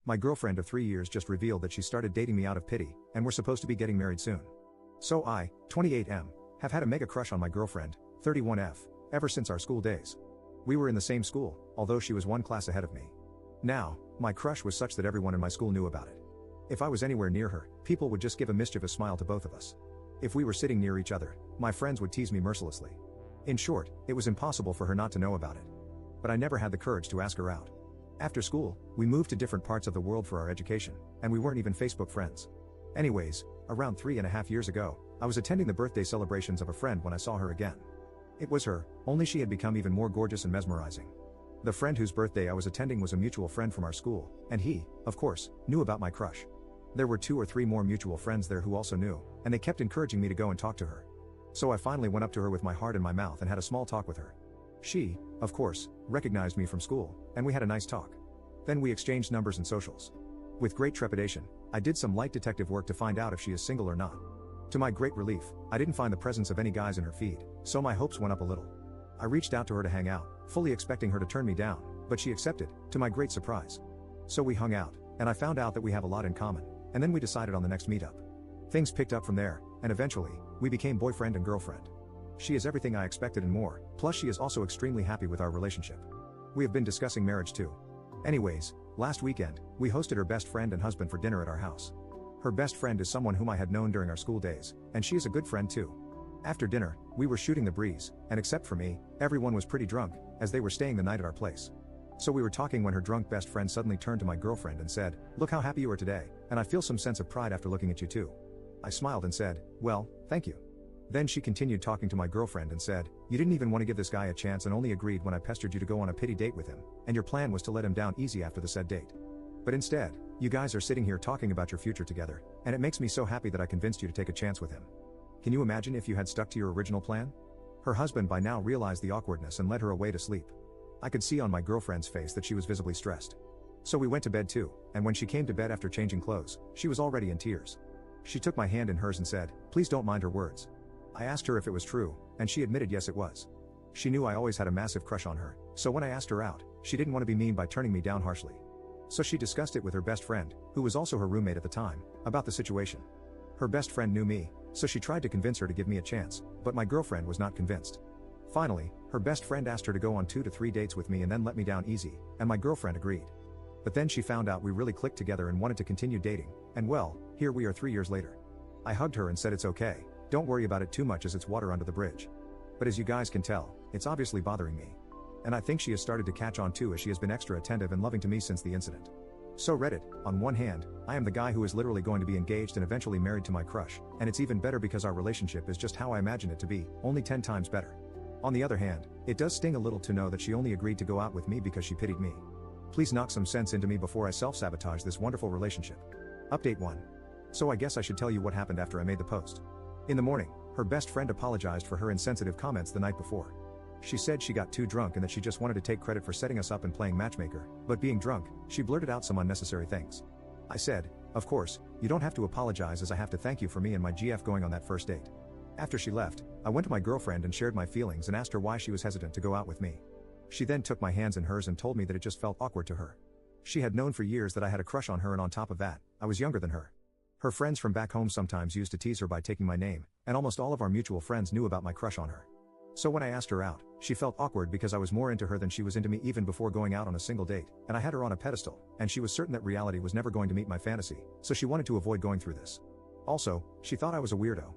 My girlfriend of 3 years just revealed that she started dating me out of pity, and we're supposed to be getting married soon. So I, 28M, have had a mega crush on my girlfriend, 31F, ever since our school days. We were in the same school, although she was one class ahead of me. Now, my crush was such that everyone in my school knew about it. If I was anywhere near her, people would just give a mischievous smile to both of us. If we were sitting near each other, my friends would tease me mercilessly. In short, it was impossible for her not to know about it. But I never had the courage to ask her out. After school, we moved to different parts of the world for our education, and we weren't even Facebook friends. Anyways, around 3.5 years ago, I was attending the birthday celebrations of a friend when I saw her again. It was her, only she had become even more gorgeous and mesmerizing. The friend whose birthday I was attending was a mutual friend from our school, and he, of course, knew about my crush. There were 2 or 3 more mutual friends there who also knew, and they kept encouraging me to go and talk to her. So I finally went up to her with my heart in my mouth and had a small talk with her. She, of course, recognized me from school, and we had a nice talk. Then we exchanged numbers and socials. With great trepidation, I did some light detective work to find out if she is single or not. To my great relief, I didn't find the presence of any guys in her feed, so my hopes went up a little. I reached out to her to hang out, fully expecting her to turn me down, but she accepted, to my great surprise. So we hung out, and I found out that we have a lot in common, and then we decided on the next meetup. Things picked up from there, and eventually, we became boyfriend and girlfriend. She is everything I expected and more, plus she is also extremely happy with our relationship. We have been discussing marriage too. Anyways, last weekend, we hosted her best friend and husband for dinner at our house. Her best friend is someone whom I had known during our school days, and she is a good friend too. After dinner, we were shooting the breeze, and except for me, everyone was pretty drunk, as they were staying the night at our place. So we were talking when her drunk best friend suddenly turned to my girlfriend and said, "Look how happy you are today, and I feel some sense of pride after looking at you too." I smiled and said, "Well, thank you." Then she continued talking to my girlfriend and said, "You didn't even want to give this guy a chance and only agreed when I pestered you to go on a pity date with him, and your plan was to let him down easy after the said date. But instead, you guys are sitting here talking about your future together, and it makes me so happy that I convinced you to take a chance with him. Can you imagine if you had stuck to your original plan?" Her husband by now realized the awkwardness and led her away to sleep. I could see on my girlfriend's face that she was visibly stressed. So we went to bed too, and when she came to bed after changing clothes, she was already in tears. She took my hand in hers and said, "Please don't mind her words." I asked her if it was true, and she admitted yes it was. She knew I always had a massive crush on her, so when I asked her out, she didn't want to be mean by turning me down harshly. So she discussed it with her best friend, who was also her roommate at the time, about the situation. Her best friend knew me, so she tried to convince her to give me a chance, but my girlfriend was not convinced. Finally, her best friend asked her to go on 2 to 3 dates with me and then let me down easy, and my girlfriend agreed. But then she found out we really clicked together and wanted to continue dating, and well, here we are 3 years later. I hugged her and said it's okay, don't worry about it too much as it's water under the bridge. But as you guys can tell, it's obviously bothering me. And I think she has started to catch on too as she has been extra attentive and loving to me since the incident. So Reddit, on one hand, I am the guy who is literally going to be engaged and eventually married to my crush, and it's even better because our relationship is just how I imagine it to be, only 10 times better. On the other hand, it does sting a little to know that she only agreed to go out with me because she pitied me. Please knock some sense into me before I self-sabotage this wonderful relationship. Update 1. So I guess I should tell you what happened after I made the post. In the morning, her best friend apologized for her insensitive comments the night before. She said she got too drunk and that she just wanted to take credit for setting us up and playing matchmaker, but being drunk, she blurted out some unnecessary things. I said, "Of course, you don't have to apologize as I have to thank you for me and my GF going on that first date." After she left, I went to my girlfriend and shared my feelings and asked her why she was hesitant to go out with me. She then took my hands in hers and told me that it just felt awkward to her. She had known for years that I had a crush on her, and on top of that, I was younger than her. Her friends from back home sometimes used to tease her by taking my name, and almost all of our mutual friends knew about my crush on her. So when I asked her out, she felt awkward because I was more into her than she was into me even before going out on a single date, and I had her on a pedestal, and she was certain that reality was never going to meet my fantasy, so she wanted to avoid going through this. Also, she thought I was a weirdo.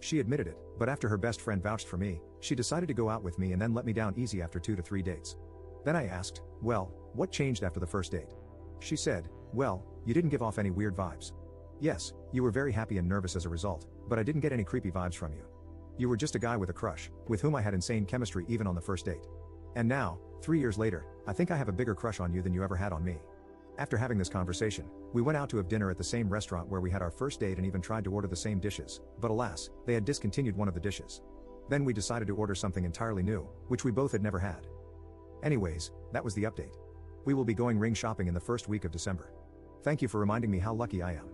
She admitted it, but after her best friend vouched for me, she decided to go out with me and then let me down easy after 2 to 3 dates. Then I asked, "Well, what changed after the first date?" She said, "Well, you didn't give off any weird vibes. Yes, you were very happy and nervous as a result, but I didn't get any creepy vibes from you. You were just a guy with a crush, with whom I had insane chemistry even on the first date. And now, 3 years later, I think I have a bigger crush on you than you ever had on me." After having this conversation, we went out to have dinner at the same restaurant where we had our first date and even tried to order the same dishes, but alas, they had discontinued one of the dishes. Then we decided to order something entirely new, which we both had never had. Anyways, that was the update. We will be going ring shopping in the first week of December. Thank you for reminding me how lucky I am.